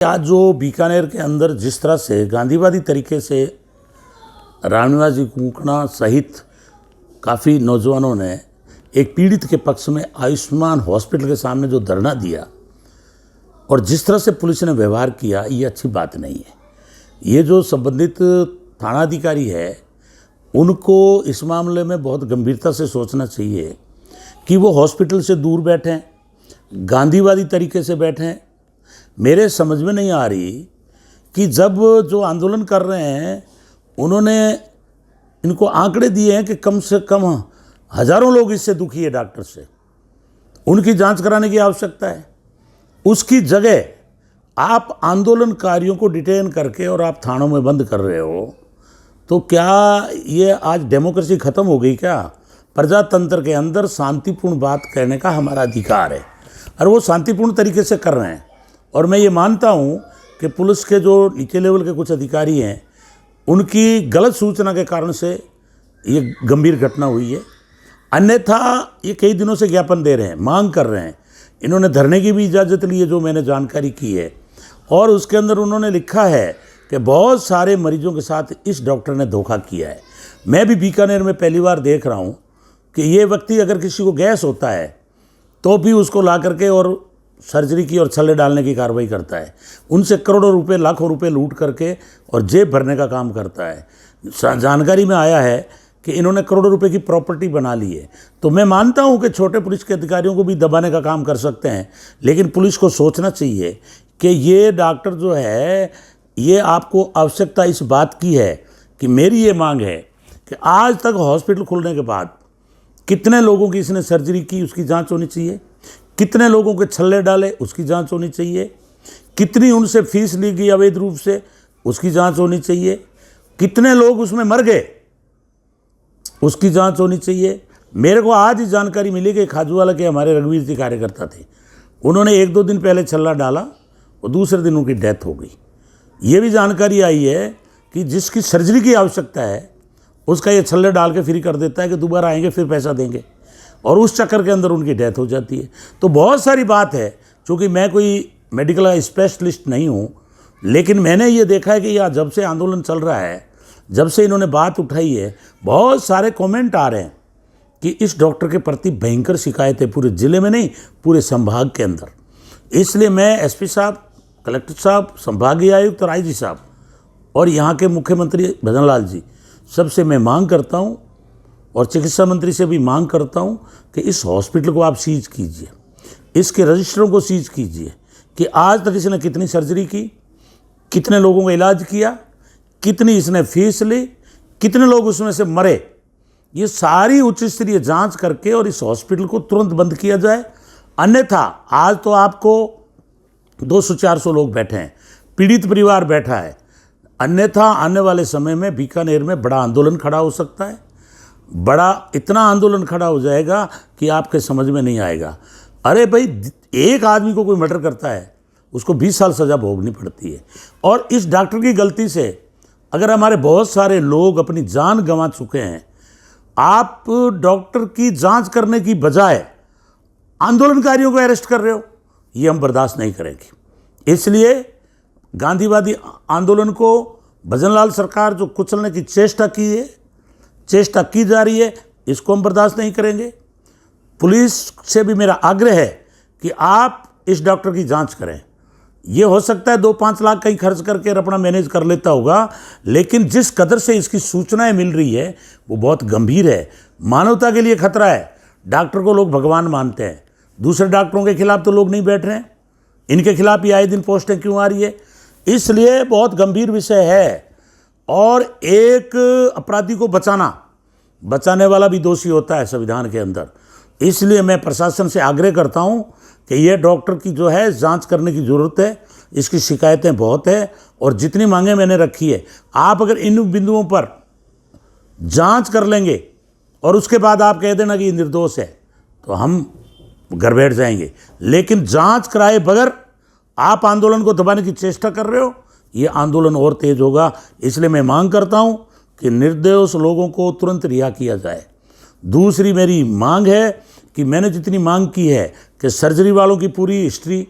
आज जो बीकानेर के अंदर जिस तरह से गांधीवादी तरीके से रामनिवास कुंकणा सहित काफ़ी नौजवानों ने एक पीड़ित के पक्ष में आयुष्मान हॉस्पिटल के सामने जो धरना दिया और जिस तरह से पुलिस ने व्यवहार किया, ये अच्छी बात नहीं है। ये जो संबंधित थानाधिकारी है उनको इस मामले में बहुत गंभीरता से सोचना चाहिए कि वो हॉस्पिटल से दूर बैठें, गांधीवादी तरीके से बैठें। मेरे समझ में नहीं आ रही कि जब जो आंदोलन कर रहे हैं उन्होंने इनको आंकड़े दिए हैं कि कम से कम हज़ारों लोग इससे दुखी है, डॉक्टर से उनकी जांच कराने की आवश्यकता है। उसकी जगह आप आंदोलनकारियों को डिटेन करके और आप थानों में बंद कर रहे हो, तो क्या ये आज डेमोक्रेसी ख़त्म हो गई क्या? प्रजातंत्र के अंदर शांतिपूर्ण बात कहने का हमारा अधिकार है और वो शांतिपूर्ण तरीके से कर रहे हैं। और मैं ये मानता हूँ कि पुलिस के जो नीचे लेवल के कुछ अधिकारी हैं उनकी गलत सूचना के कारण से ये गंभीर घटना हुई है। अन्यथा ये कई दिनों से ज्ञापन दे रहे हैं, मांग कर रहे हैं। इन्होंने धरने की भी इजाज़त ली है, जो मैंने जानकारी की है, और उसके अंदर उन्होंने लिखा है कि बहुत सारे मरीजों के साथ इस डॉक्टर ने धोखा किया है। मैं भी बीकानेर में पहली बार देख रहा हूँ कि ये व्यक्ति अगर किसी को गैस होता है तो भी उसको ला करके और सर्जरी की और छल्ले डालने की कार्रवाई करता है। उनसे करोड़ों रुपए, लाखों रुपए लूट करके और जेब भरने का काम करता है। जानकारी में आया है कि इन्होंने करोड़ों रुपए की प्रॉपर्टी बना ली है। तो मैं मानता हूं कि छोटे पुलिस के अधिकारियों को भी दबाने का काम कर सकते हैं, लेकिन पुलिस को सोचना चाहिए कि ये डॉक्टर जो है, ये आपको आवश्यकता इस बात की है कि मेरी ये मांग है कि आज तक हॉस्पिटल खुलने के बाद कितने लोगों की इसने सर्जरी की, उसकी जाँच होनी चाहिए। कितने लोगों के छल्ले डाले, उसकी जांच होनी चाहिए। कितनी उनसे फीस ली गई अवैध रूप से, उसकी जांच होनी चाहिए। कितने लोग उसमें मर गए, उसकी जांच होनी चाहिए। मेरे को आज ही जानकारी मिली कि खाजूवाला के हमारे रघुवीर जी कार्यकर्ता थे, उन्होंने 1-2 दिन पहले छल्ला डाला और दूसरे दिन उनकी डेथ हो गई। ये भी जानकारी आई है कि जिसकी सर्जरी की आवश्यकता है उसका ये छल्ले डाल के फ्री कर देता है कि दोबारा आएंगे फिर पैसा देंगे, और उस चक्कर के अंदर उनकी डेथ हो जाती है। तो बहुत सारी बात है। चूँकि मैं कोई मेडिकल स्पेशलिस्ट नहीं हूँ, लेकिन मैंने ये देखा है कि यह जब से आंदोलन चल रहा है, जब से इन्होंने बात उठाई है, बहुत सारे कमेंट आ रहे हैं कि इस डॉक्टर के प्रति भयंकर शिकायतें पूरे ज़िले में नहीं, पूरे संभाग के अंदर। इसलिए मैं एसपी साहब, कलेक्टर साहब, संभागीय आयुक्त और आईजी साहब और यहाँ के मुख्यमंत्री भजन लाल जी, सबसे मैं मांग करता हूँ और चिकित्सा मंत्री से भी मांग करता हूं कि इस हॉस्पिटल को आप सीज कीजिए, इसके रजिस्टरों को सीज कीजिए कि आज तक इसने कितनी सर्जरी की, कितने लोगों का इलाज किया, कितनी इसने फीस ली, कितने लोग उसमें से मरे। ये सारी उच्च स्तरीय जांच करके और इस हॉस्पिटल को तुरंत बंद किया जाए। अन्यथा आज तो आपको 200-400 लोग बैठे हैं, पीड़ित परिवार बैठा है। अन्यथा आने वाले समय में बीकानेर में बड़ा आंदोलन खड़ा हो सकता है। बड़ा इतना आंदोलन खड़ा हो जाएगा कि आपके समझ में नहीं आएगा। अरे भाई, एक आदमी को कोई मर्डर करता है उसको 20 साल सज़ा भोगनी पड़ती है, और इस डॉक्टर की गलती से अगर हमारे बहुत सारे लोग अपनी जान गंवा चुके हैं, आप डॉक्टर की जांच करने की बजाय आंदोलनकारियों को अरेस्ट कर रहे हो, ये हम बर्दाश्त नहीं करेंगे। इसलिए गांधीवादी आंदोलन को भजनलाल सरकार जो कुचलने की चेष्टा की जा रही है, इसको हम बर्दाश्त नहीं करेंगे। पुलिस से भी मेरा आग्रह है कि आप इस डॉक्टर की जांच करें। ये हो सकता है 2-5 लाख कहीं खर्च करके अपना मैनेज कर लेता होगा, लेकिन जिस कदर से इसकी सूचनाएं मिल रही है वो बहुत गंभीर है, मानवता के लिए खतरा है। डॉक्टर को लोग भगवान मानते हैं, दूसरे डॉक्टरों के खिलाफ तो लोग नहीं बैठ रहे हैं, इनके खिलाफ ही आए दिन पोस्टें क्यों आ रही है? इसलिए बहुत गंभीर विषय है। और एक अपराधी को बचाने वाला भी दोषी होता है संविधान के अंदर। इसलिए मैं प्रशासन से आग्रह करता हूं कि ये डॉक्टर की जो है जांच करने की ज़रूरत है। इसकी शिकायतें बहुत है और जितनी मांगें मैंने रखी है, आप अगर इन बिंदुओं पर जांच कर लेंगे और उसके बाद आप कह देना कि ये निर्दोष है, तो हम घर बैठ जाएंगे। लेकिन जांच कराए बगैर आप आंदोलन को दबाने की चेष्टा कर रहे हो, ये आंदोलन और तेज होगा। इसलिए मैं मांग करता हूं कि निर्दोष लोगों को तुरंत रिहा किया जाए। दूसरी मेरी मांग है कि मैंने जितनी मांग की है कि सर्जरी वालों की पूरी हिस्ट्री,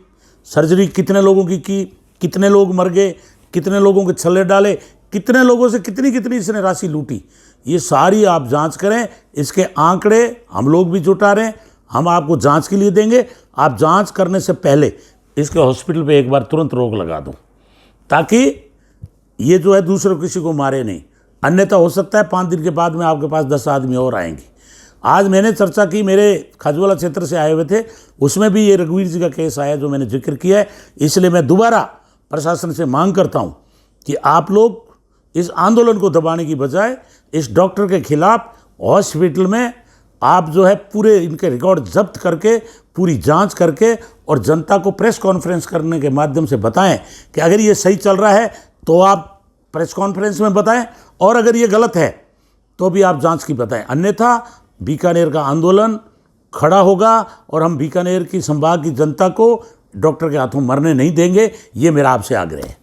सर्जरी कितने लोगों की कितने लोग मर गए, कितने लोगों के छल्ले डाले, कितने लोगों से कितनी कितनी इसने राशि लूटी, ये सारी आप जांच करें। इसके आंकड़े हम लोग भी जुटा रहे हैं, हम आपको जांच के लिए देंगे। आप जांच करने से पहले इसके हॉस्पिटल पे एक बार तुरंत रोक लगा दो, ताकि ये जो है दूसरे किसी को मारे नहीं। अन्यथा हो सकता है 5 दिन के बाद में आपके पास 10 आदमी और आएंगे। आज मैंने चर्चा की, मेरे खजवाला क्षेत्र से आए हुए थे, उसमें भी ये रघुवीर जी का केस आया जो मैंने जिक्र किया है। इसलिए मैं दोबारा प्रशासन से मांग करता हूँ कि आप लोग इस आंदोलन को दबाने की बजाय इस डॉक्टर के खिलाफ हॉस्पिटल में आप जो है पूरे इनके रिकॉर्ड जब्त करके, पूरी जांच करके और जनता को प्रेस कॉन्फ्रेंस करने के माध्यम से बताएं कि अगर ये सही चल रहा है तो आप प्रेस कॉन्फ्रेंस में बताएं, और अगर ये गलत है तो भी आप जांच की बताएं। अन्यथा बीकानेर का आंदोलन खड़ा होगा और हम बीकानेर की संभाग की जनता को डॉक्टर के हाथों मरने नहीं देंगे। ये मेरा आपसे आग्रह है।